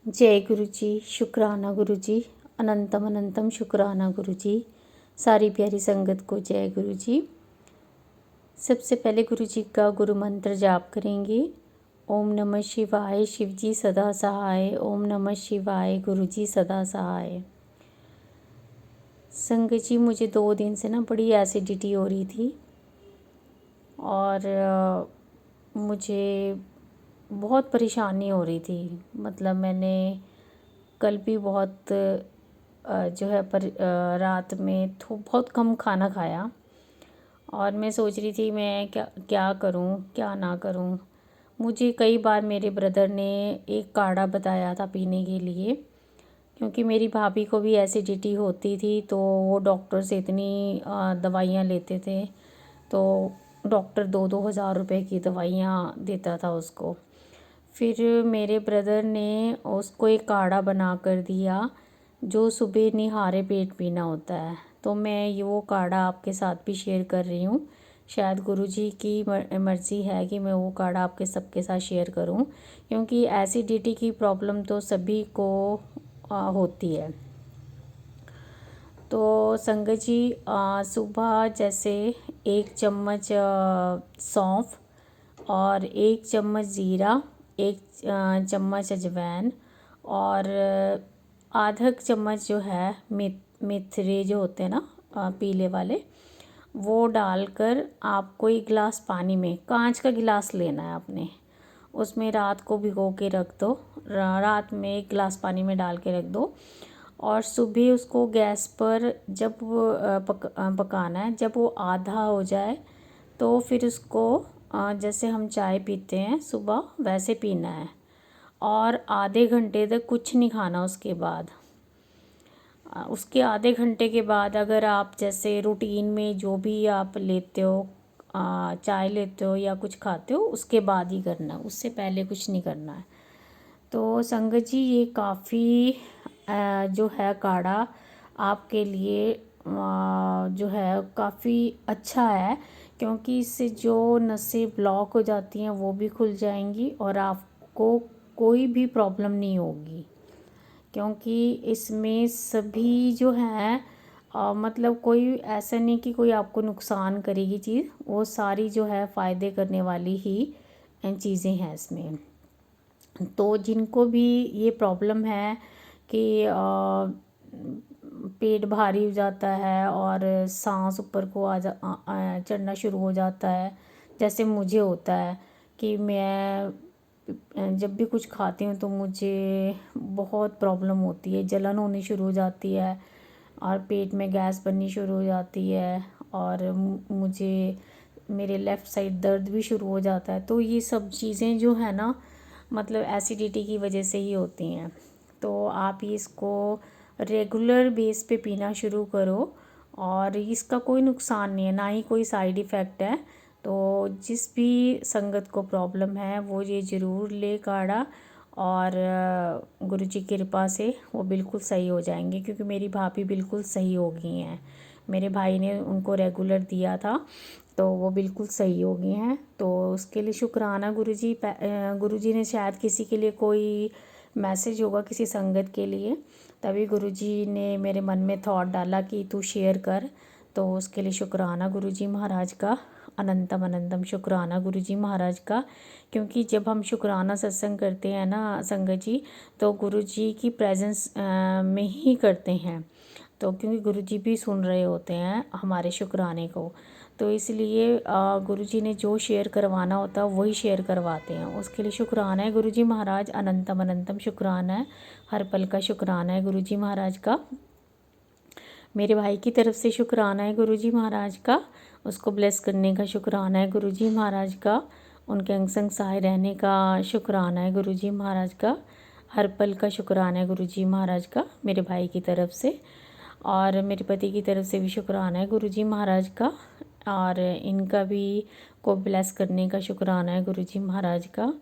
जय गुरु जी। शुक्राना गुरु जी। अनंतम अनंतम शुक्राना गुरु जी। सारी प्यारी संगत को जय गुरु जी। सबसे पहले गुरु जी का गुरु मंत्र जाप करेंगे। ओम नमः शिवाय, शिव जी सदा सहाय। ओम नमः शिवाय, गुरु जी सदा सहाय। संगत जी, मुझे 2 दिन से ना बड़ी एसिडिटी हो रही थी और मुझे बहुत परेशानी हो रही थी। मतलब मैंने कल भी बहुत जो है रात में बहुत कम खाना खाया और मैं सोच रही थी मैं क्या क्या करूं क्या ना करूं। मुझे कई बार मेरे ब्रदर ने एक काढ़ा बताया था पीने के लिए, क्योंकि मेरी भाभी को भी एसिडिटी होती थी तो वो डॉक्टर से इतनी दवाइयाँ लेते थे, तो डॉक्टर 2-2 हज़ार रुपए की दवाइयाँ देता था उसको। फिर मेरे ब्रदर ने उसको एक काढ़ा बना कर दिया जो सुबह निहारे पेट पीना होता है। तो मैं ये वो काढ़ा आपके साथ भी शेयर कर रही हूँ। शायद गुरुजी की मर्ज़ी है कि मैं वो काढ़ा आपके सबके साथ शेयर करूँ, क्योंकि एसिडिटी की प्रॉब्लम तो सभी को होती है। तो संगत जी, सुबह जैसे 1 चम्मच सौंफ और 1 चम्मच ज़ीरा, 1 चम्मच अजवाइन और आधा चम्मच जो है मेथरे जो होते हैं ना पीले वाले, वो डालकर आपको 1 गिलास पानी में, कांच का गिलास लेना है आपने, उसमें रात को भिगो के रख दो। रात में 1 गिलास पानी में डाल के रख दो और सुबह उसको गैस पर जब पकाना है। जब वो आधा हो जाए तो फिर उसको जैसे हम चाय पीते हैं सुबह वैसे पीना है और आधे घंटे तक कुछ नहीं खाना। उसके बाद उसके आधे घंटे के बाद अगर आप जैसे रूटीन में जो भी आप लेते हो, चाय लेते हो या कुछ खाते हो, उसके बाद ही करना है, उससे पहले कुछ नहीं करना है। तो संगत जी, ये काफ़ी जो है काढ़ा आपके लिए जो है काफ़ी अच्छा है, क्योंकि इससे जो नसें ब्लॉक हो जाती हैं वो भी खुल जाएंगी और आपको कोई भी प्रॉब्लम नहीं होगी, क्योंकि इसमें सभी जो है मतलब कोई ऐसा नहीं कि कोई आपको नुकसान करेगी चीज़, वो सारी जो है फ़ायदे करने वाली ही चीज़ें हैं इसमें। तो जिनको भी ये प्रॉब्लम है कि पेट भारी हो जाता है और सांस ऊपर को चढ़ना शुरू हो जाता है, जैसे मुझे होता है कि मैं जब भी कुछ खाती हूँ तो मुझे बहुत प्रॉब्लम होती है, जलन होनी शुरू हो जाती है और पेट में गैस बननी शुरू हो जाती है और मुझे मेरे लेफ़्ट साइड दर्द भी शुरू हो जाता है। तो ये सब चीज़ें जो है ना, मतलब एसिडिटी की वजह से ही होती हैं। तो आप इसको रेगुलर बेस पे पीना शुरू करो और इसका कोई नुकसान नहीं है, ना ही कोई साइड इफ़ेक्ट है। तो जिस भी संगत को प्रॉब्लम है वो ये ज़रूर ले काढ़ा और गुरु जी की कृपा से वो बिल्कुल सही हो जाएंगे, क्योंकि मेरी भाभी बिल्कुल सही हो गई हैं। मेरे भाई ने उनको रेगुलर दिया था तो वो बिल्कुल सही हो गई हैं। तो उसके लिए शुक्राना गुरुजी। गुरुजी ने शायद किसी के लिए कोई मैसेज होगा, किसी संगत के लिए, तभी गुरुजी ने मेरे मन में थॉट डाला कि तू शेयर कर। तो उसके लिए शुक्राना गुरुजी महाराज का, अनंतम अनंतम शुक्राना गुरुजी महाराज का। क्योंकि जब हम शुक्राना सत्संग करते हैं ना संगत जी, तो गुरुजी की प्रेजेंस में ही करते हैं, तो क्योंकि गुरुजी भी सुन रहे होते हैं हमारे शुक्राने को, तो इसलिए गुरुजी ने जो शेयर करवाना होता है वही शेयर करवाते हैं। उसके लिए शुक्राना है गुरुजी महाराज, अनंतम अनंतम शुक्राना है, हर पल का शुक्राना है गुरुजी महाराज का। मेरे भाई की तरफ से शुक्राना है गुरुजी महाराज का, उसको ब्लेस करने का शुक्राना है गुरुजी महाराज का, उनके अंग संग सहाय रहने का शुक्राना है गुरुजी महाराज का, हर पल का शुक्राना है गुरुजी महाराज का मेरे भाई की तरफ से। और मेरे पति की तरफ से भी शुक्राना है गुरुजी महाराज का, और इनका भी को ब्लेस करने का शुक्राना है गुरुजी महाराज का।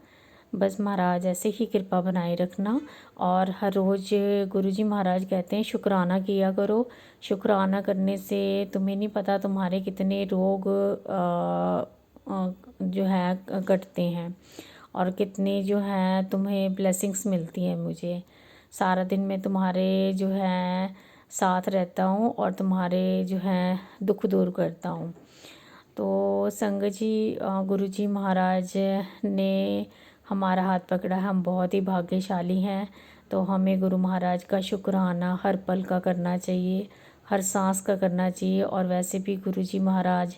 बस महाराज ऐसे ही कृपा बनाए रखना। और हर रोज़ गुरुजी महाराज कहते हैं शुक्राना किया करो। शुक्राना करने से तुम्हें नहीं पता तुम्हारे कितने रोग जो है कटते हैं। और कितनी जो हैं तुम्हें ब्लेसिंग्स मिलती हैं मुझे। सारा दिन मैं तुम्हारे जो है साथ रहता हूँ और तुम्हारे जो है दुख दूर करता हूँ। तो संगत जी, गुरु जी महाराज ने हमारा हाथ पकड़ा, हम बहुत ही भाग्यशाली हैं। तो हमें गुरु महाराज का शुक्राना हर पल का करना चाहिए, हर सांस का करना चाहिए। और वैसे भी गुरु जी महाराज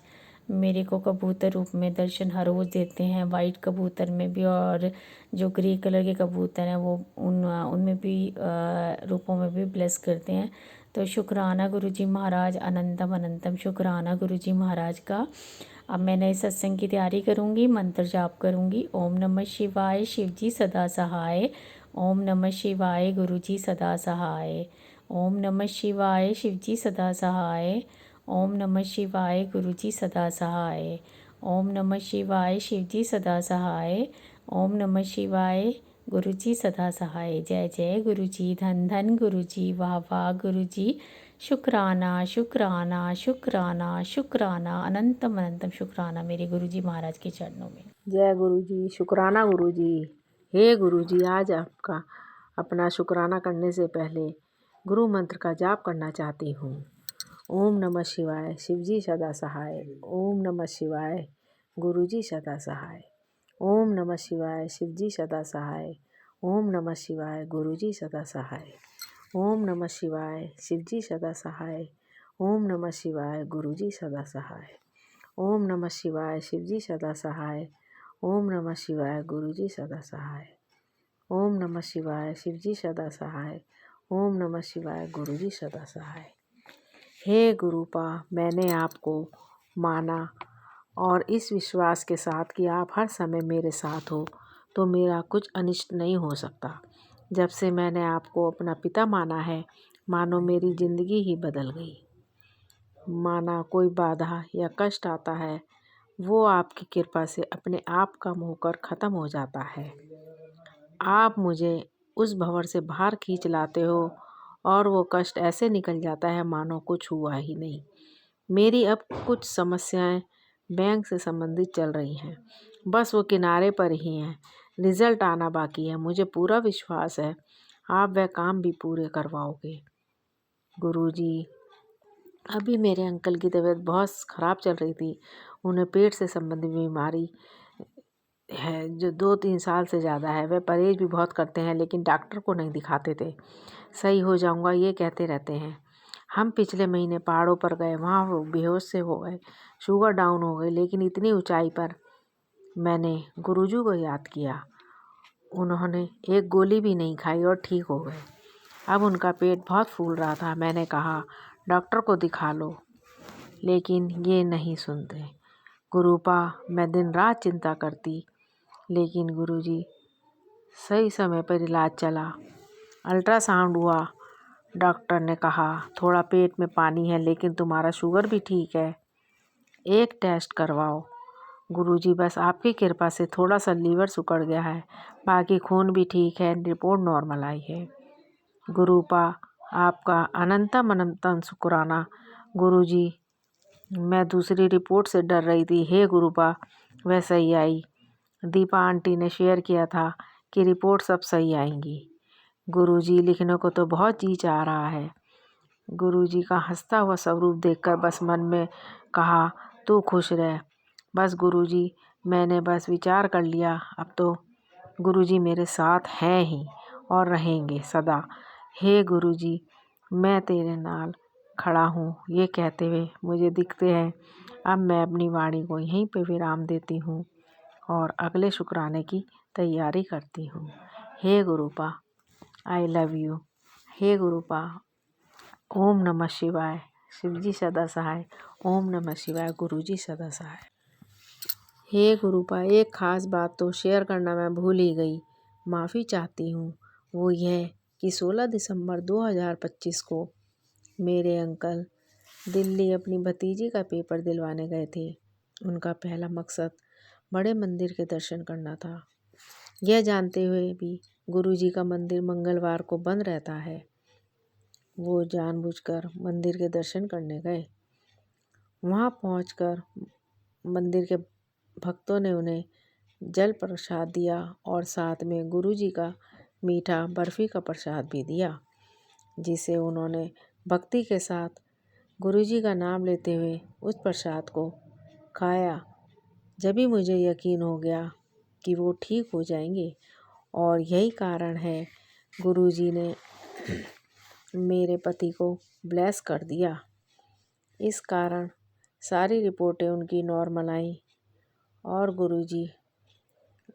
मेरे को कबूतर रूप में दर्शन हर रोज़ देते हैं, वाइट कबूतर में भी, और जो ग्रे कलर के कबूतर हैं वो उनमें भी रूपों में भी ब्लेस करते हैं। तो शुक्राना गुरु जी महाराज, अनंतम अनंतम शुक्राना गुरु जी महाराज का। अब मैं नए सत्संग की तैयारी करूँगी, मंत्र जाप करूँगी। ओम नमः शिवाय, शिव जी सदा सहाय। ओम नमः शिवाय, गुरु जी सदा सहाय। ओम नमः शिवाय, शिव जी सदा सहाय। ओम नमः शिवाय, गुरु जी सदा सहाय। ओम नमः शिवाय, शिव जी सदा सहाय। ओम नमः शिवाय, गुरु जी सदा सहाय। जय जय गुरु जी, धन धन गुरु जी, वाह वाह गुरु जी। शुक्राना शुक्राना शुक्राना शुक्राना, अनंतम अनंतम शुक्राना मेरे गुरु जी महाराज के चरणों में। जय गुरु जी, शुक्राना गुरु जी। हे गुरु जी, आज आपका अपना शुक्राना करने से पहले गुरु मंत्र का जाप करना चाहती हूँ। ओम नमः शिवाय, शिव जी सदा सहाय। ओम नमः शिवाय, गुरु जी सदा सहाय। ओम नमः शिवाय, शिव जी सदा सहाय। ओम नमः शिवाय, गुरु जी सदा सहाय। ओम नमः शिवाय, शिव जी सदा सहाय। ओम नमः शिवाय, गुरु जी सदा सहाय। ओम नमः शिवाय, शिव जी सदा सहाय। ओम नमः शिवाय, गुरु जी सदा सहाय। ओम नमः शिवाय, शिव जी सदा सहाय। ओम नमः शिवाय, गुरु जी सदा सहाय। हे गुरुपा, मैंने आपको माना और इस विश्वास के साथ कि आप हर समय मेरे साथ हो, तो मेरा कुछ अनिष्ट नहीं हो सकता। जब से मैंने आपको अपना पिता माना है, मानो मेरी ज़िंदगी ही बदल गई। माना कोई बाधा या कष्ट आता है, वो आपकी कृपा से अपने आप कम होकर ख़त्म हो जाता है। आप मुझे उस भंवर से बाहर खींच लाते हो और वो कष्ट ऐसे निकल जाता है मानो कुछ हुआ ही नहीं। मेरी अब कुछ समस्याएं बैंक से संबंधित चल रही हैं, बस वो किनारे पर ही हैं। रिज़ल्ट आना बाकी है। मुझे पूरा विश्वास है आप वह काम भी पूरे करवाओगे। गुरुजी, अभी मेरे अंकल की तबीयत बहुत ख़राब चल रही थी। उन्हें पेट से संबंधित बीमारी है जो 2-3 साल से ज़्यादा है। वह परहेज भी बहुत करते हैं लेकिन डॉक्टर को नहीं दिखाते थे। सही हो जाऊंगा ये कहते रहते हैं। हम पिछले महीने पहाड़ों पर गए, वहाँ वो बेहोश से हो गए, शुगर डाउन हो गई। लेकिन इतनी ऊंचाई पर मैंने गुरुजी को याद किया, उन्होंने एक गोली भी नहीं खाई और ठीक हो गए। अब उनका पेट बहुत फूल रहा था। मैंने कहा डॉक्टर को दिखा लो, लेकिन ये नहीं सुनते। गुरुपा, मैं दिन रात चिंता करती, लेकिन गुरुजी सही समय पर इलाज चला। अल्ट्रासाउंड हुआ, डॉक्टर ने कहा थोड़ा पेट में पानी है लेकिन तुम्हारा शुगर भी ठीक है, एक टेस्ट करवाओ। गुरुजी, बस आपकी कृपा से थोड़ा सा लीवर सिकुड़ गया है, बाकी खून भी ठीक है, रिपोर्ट नॉर्मल आई है। गुरुपा, आपका अनंतम अनंतम शुक्राना। गुरुजी, मैं दूसरी रिपोर्ट से डर रही थी। हे गुरुपा, वह सही आई। दीपा आंटी ने शेयर किया था कि रिपोर्ट सब सही आएंगी। गुरुजी, लिखने को तो बहुत जी चाह रहा है। गुरुजी का हंसता हुआ स्वरूप देखकर बस मन में कहा तू खुश रह। बस गुरुजी, मैंने बस विचार कर लिया, अब तो गुरुजी मेरे साथ हैं ही और रहेंगे सदा। हे गुरुजी, मैं तेरे नाल खड़ा हूँ, ये कहते हुए मुझे दिखते हैं। अब मैं अपनी वाणी को यहीं पे विराम देती हूँ और अगले शुक्राने की तैयारी करती हूँ। हे गुरुपा, आई लव यू। हे गुरुपा, ओम नमः शिवाय, शिवजी सदा सहाय। ओम नमः शिवाय, गुरुजी सदा सहाय। हे गुरुपा, एक ख़ास बात तो शेयर करना मैं भूल ही गई, माफ़ी चाहती हूँ। वो यह कि 16 दिसंबर 2025 को मेरे अंकल दिल्ली अपनी भतीजी का पेपर दिलवाने गए थे। उनका पहला मकसद बड़े मंदिर के दर्शन करना था। यह जानते हुए भी गुरुजी का मंदिर मंगलवार को बंद रहता है। वो जानबूझकर मंदिर के दर्शन करने गए। वहाँ पहुंचकर मंदिर के भक्तों ने उन्हें जल प्रसाद दिया और साथ में गुरुजी का मीठा बर्फ़ी का प्रसाद भी दिया, जिसे उन्होंने भक्ति के साथ गुरुजी का नाम लेते हुए उस प्रसाद को खाया। जब भी मुझे यकीन हो गया कि वो ठीक हो जाएंगे, और यही कारण है गुरुजी ने मेरे पति को ब्लेस कर दिया। इस कारण सारी रिपोर्टें उनकी नॉर्मल आई और गुरुजी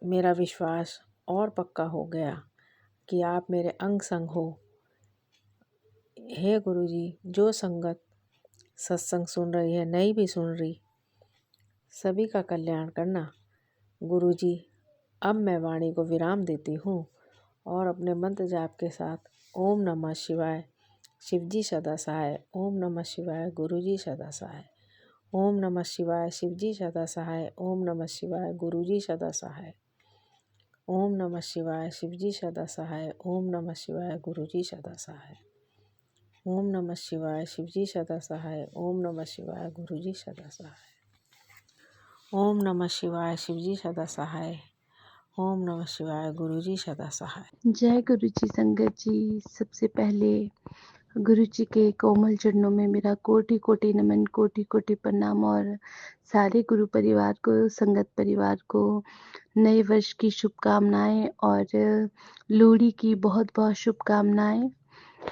मेरा विश्वास और पक्का हो गया कि आप मेरे अंग संग हो। हे गुरुजी, जो संगत सत्संग सुन रही है, नहीं भी सुन रही, सभी का कल्याण करना। गुरुजी, अब मैं वाणी को विराम देती हूँ और अपने मंत्र जाप के साथ ओम नमः शिवाय, शिवजी सदा सहाय। ओम नमः शिवाय, गुरुजी सदा सहाय। ओम नमः शिवाय, शिवजी सदा सहाय। ओम नमः शिवाय, गुरुजी सदा सहाय। ओम नमः शिवाय, शिवजी सदा सहाय। ओम नमः शिवाय, गुरुजी सदा सहाय। ओम नमः शिवाय, शिवजी सदा सहाय। ओम नमः शिवाय, गुरुजी सदा सहाय। ओम नमः शिवाय, शिवजी सदा सहाय। ओम नमः शिवाय, गुरुजी सदा सहाय। जय गुरु जी। संगत जी, सबसे पहले गुरु जी के कोमल चरणों में मेरा कोटि कोटि नमन, कोटि कोटि प्रणाम और सारे गुरु परिवार को, संगत परिवार को नए वर्ष की शुभकामनाएं और लोहड़ी की बहुत बहुत शुभकामनाएं।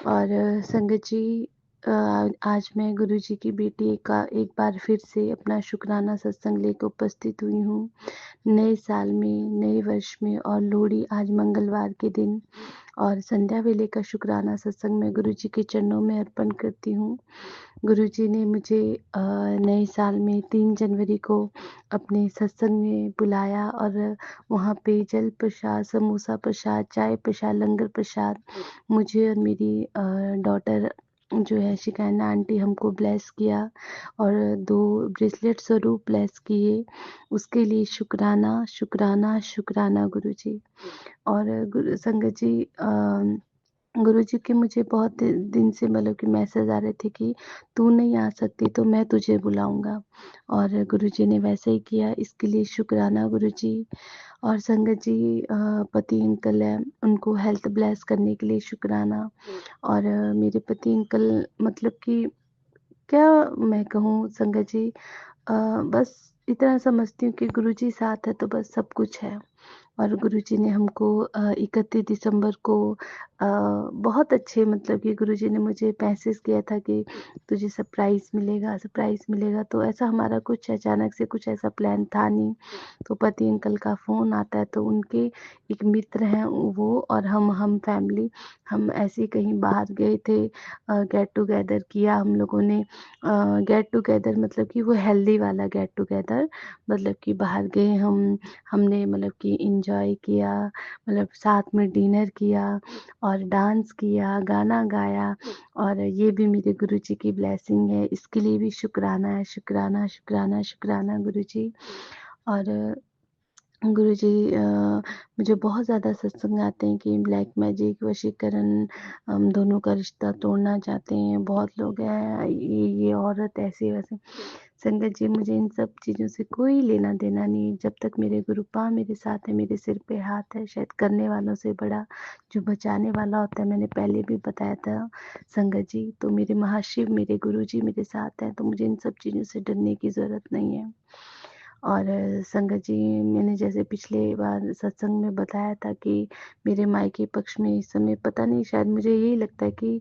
और संगत जी, आज मैं गुरु जी की बेटी का एक बार फिर से अपना शुक्राना सत्संग लेकर उपस्थित हुई हूँ, नए साल में, नए वर्ष में और लोहड़ी आज मंगलवार के दिन। और संध्या वेले का शुक्राना सत्संग मैं गुरु जी के चरणों में अर्पण करती हूँ। गुरु जी ने मुझे नए साल में 3 जनवरी को अपने सत्संग में बुलाया और वहाँ पे जल प्रसाद, समोसा प्रसाद, चाय प्रसाद, लंगर प्रसाद मुझे और मेरी डॉटर जो है शिकायना आंटी हमको ब्लेस किया और 2 ब्रेसलेट स्वरूप ब्लेस किए। उसके लिए शुक्राना, शुक्राना, शुक्राना गुरु जी। और गुरु संगत जी, गुरुजी के मुझे बहुत दिन से मतलब कि मैसेज आ रहे थे कि तू नहीं आ सकती तो मैं तुझे बुलाऊंगा, और गुरुजी ने वैसे ही किया। इसके लिए शुक्राना गुरुजी। और संगत जी, पति अंकल है, उनको हेल्थ ब्लेस करने के लिए शुक्राना। और मेरे पति अंकल मतलब कि क्या मैं कहूँ संगत जी, बस इतना समझती हूँ कि गुरुजी साथ है तो बस सब कुछ है। और गुरुजी ने हमको 31 दिसंबर को बहुत अच्छे मतलब कि गुरुजी ने मुझे मैसेज किया था कि तुझे सरप्राइज़ मिलेगा, सरप्राइज़ मिलेगा। तो ऐसा हमारा कुछ अचानक से कुछ ऐसा प्लान था नहीं। तो पति अंकल का फ़ोन आता है तो उनके एक मित्र हैं वो और हम फैमिली हम ऐसे ही कहीं बाहर गए थे, गेट टुगेदर किया हम लोगों ने। गेट टुगेदर मतलब कि वो हेल्दी वाला गेट टुगेदर, मतलब कि बाहर गए हमने मतलब कि एंजॉय किया, मतलब साथ में डिनर किया और डांस किया, गाना गाया। और ये भी मेरे गुरुजी की ब्लेसिंग है, इसके लिए भी शुक्राना है, शुक्राना, शुक्राना, शुक्राना गुरुजी। और गुरुजी, मुझे बहुत ज़्यादा सत्संग आते हैं कि ब्लैक मैजिक, वशीकरण, हम दोनों का रिश्ता तोड़ना चाहते हैं, बहुत लोग हैं, ये औरत ऐसे वैसे। संगत जी, मुझे इन सब चीज़ों से कोई लेना देना नहीं। जब तक मेरे गुरुपा मेरे साथ है, मेरे सिर पे हाथ है, शायद करने वालों से बड़ा जो बचाने वाला होता है, मैंने पहले भी बताया था संगत जी। तो मेरे महाशिव, मेरे गुरुजी मेरे साथ हैं, तो मुझे इन सब चीज़ों से डरने की ज़रूरत नहीं है। और संगत जी, मैंने जैसे पिछले बार सत्संग में बताया था कि मेरे मायके पक्ष में इस समय पता नहीं, शायद मुझे यही लगता है कि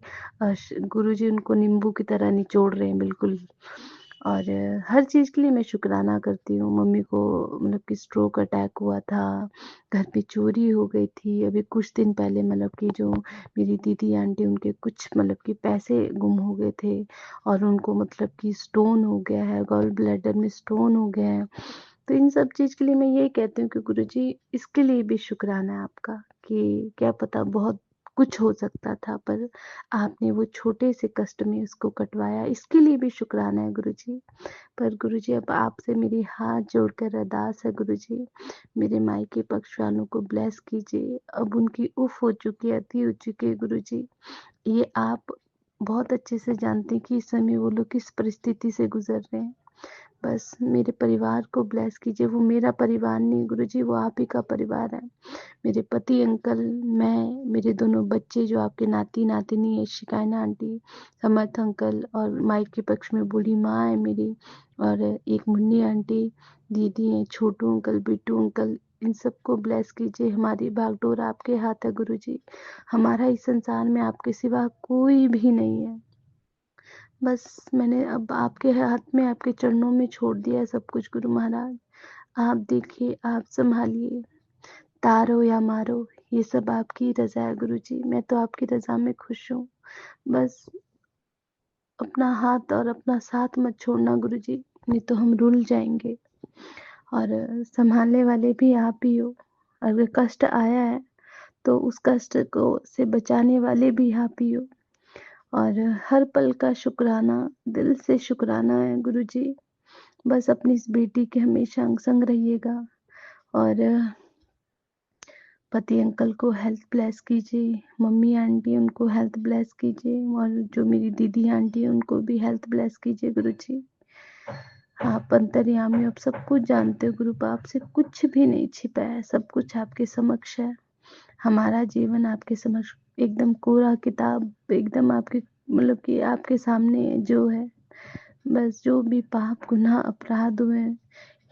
गुरुजी उनको नींबू की तरह निचोड़ रहे हैं बिल्कुल। और हर चीज़ के लिए मैं शुक्राना करती हूँ। मम्मी को मतलब कि स्ट्रोक अटैक हुआ था, घर पे चोरी हो गई थी अभी कुछ दिन पहले, मतलब कि जो मेरी दीदी आंटी उनके कुछ मतलब कि पैसे गुम हो गए थे और उनको मतलब कि स्टोन हो गया है, गॉल ब्लैडर में स्टोन हो गया है। तो इन सब चीज़ के लिए मैं ये कहती हूँ कि गुरुजी, इसके लिए भी शुक्राना है आपका कि क्या पता बहुत कुछ हो सकता था, पर आपने वो छोटे से कष्ट में उसको कटवाया, इसके लिए भी शुक्राना है गुरुजी। पर गुरुजी, अब आपसे मेरी हाथ जोड़कर अरदास है गुरुजी, मेरे मायके पक्ष वालों को ब्लेस कीजिए। अब उनकी उफ़ हो चुकी है, अति हो चुकी है गुरुजी। ये आप बहुत अच्छे से जानते हैं कि इस समय वो लोग किस परिस्थिति से गुज़र रहे हैं। बस मेरे परिवार को ब्लेस कीजिए। वो मेरा परिवार नहीं गुरुजी, वो आप ही का परिवार है। मेरे पति अंकल, मैं, मेरे दोनों बच्चे जो आपके नाती-नातिनी है, शिकायना आंटी, समर्थ अंकल और मायके पक्ष में बूढ़ी माँ है मेरी और एक मुन्नी आंटी, दीदी हैं, छोटू अंकल, बिट्टू अंकल, इन सबको ब्लेस कीजिए। हमारी भागडोर आपके हाथ है गुरुजी। हमारा इस संसार में आपके सिवा कोई भी नहीं है। बस मैंने अब आपके हाथ में, आपके चरणों में छोड़ दिया है सब कुछ गुरु महाराज। आप देखिए, आप सँभालिए, तारो या मारो, ये सब आपकी रज़ा है गुरुजी। मैं तो आपकी रज़ा में खुश हूँ। बस अपना हाथ और अपना साथ मत छोड़ना गुरुजी, नहीं तो हम रुल जाएँगे और सँभालने वाले भी आप ही हो। अगर कष्ट आया है, तो उस कष्ट को से बचाने वाले भी आप ही हो और हर पल का शुक्राना, दिल से शुक्राना है गुरुजी। बस अपनी इस बेटी के हमेशा अंग-संग रहिएगा और पति अंकल को हेल्थ ब्लेस कीजिए, मम्मी आंटी उनको हेल्थ ब्लेस कीजिए और जो मेरी दीदी आंटी है उनको भी हेल्थ ब्लेस कीजिए गुरुजी। आप अंतर्यामी, आप सब कुछ जानते हो गुरु, आपसे कुछ भी नहीं छिपा है, सब कुछ आपके समक्ष है। हमारा जीवन आपके समक्ष एकदम कोरा किताब, एकदम आपके मतलब कि आपके सामने जो है, बस जो भी पाप, गुनाह, अपराध हुए हैं,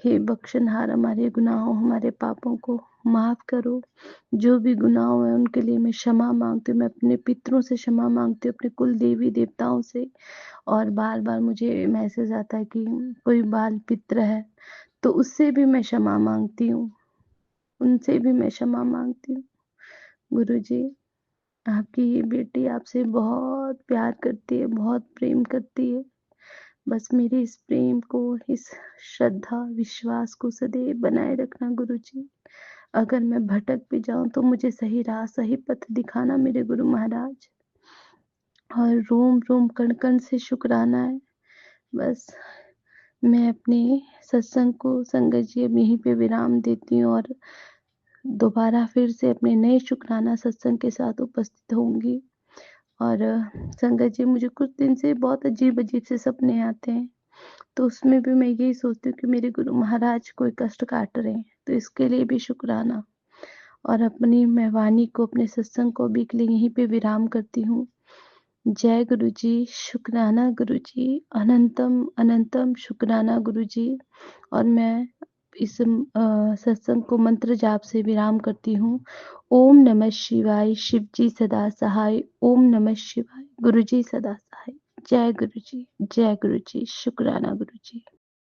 हे बख्शनहार हमारे गुनाहों, हमारे पापों को माफ़ करो। जो भी गुनाह हुए हैं उनके लिए मैं क्षमा माँगती हूँ। मैं अपने पितरों से क्षमा माँगती हूँ, अपने कुल देवी-देवताओं से और बार-बार मुझे मैसेज आता है कि कोई बाल पित्र है, तो उससे भी मैं क्षमा माँगती हूँ। उनसे भी मैं क्षमा माँगती हूँ। गुरुजी, आपकी ये बेटी आपसे बहुत प्यार करती है, बहुत प्रेम करती है। बस मेरे इस प्रेम को, इस श्रद्धा, विश्वास को सदैव बनाए रखना गुरुजी। अगर मैं भटक भी जाऊँ तो मुझे सही राह, सही पथ दिखाना मेरे गुरु महाराज। और रोम-रोम, कण-कण से शुक्राना है। बस मैं अपने सत्संग को संगत जी अब यहीं पे विराम देती हूँ और दोबारा फिर से अपने नए शुक्राना सत्संग के साथ उपस्थित होंगी। और संगत जी, मुझे कुछ दिन से बहुत अजीब-अजीब से सपने आते हैं। तो उसमें भी मैं यही सोचती हूँ कि मेरे गुरु महाराज कोई कष्ट काट रहे हैं, तो इसके लिए भी शुक्राना। और अपनी मैं वाणी को, अपने सत्संग को अभी के लिए यहीं पे विराम करती हूँ। जय गुरुजी, शुक्राना गुरुजी, अनंतम अनंतम शुक्राना गुरुजी। और मैं इस सत्संग को मंत्र जाप से विराम करती हूँ। ओम नमः शिवाय, शिव जी सदा सहाय। ओम नमः शिवाय, गुरुजी सदा सहाय। जय गुरुजी, शुक्राना गुरुजी।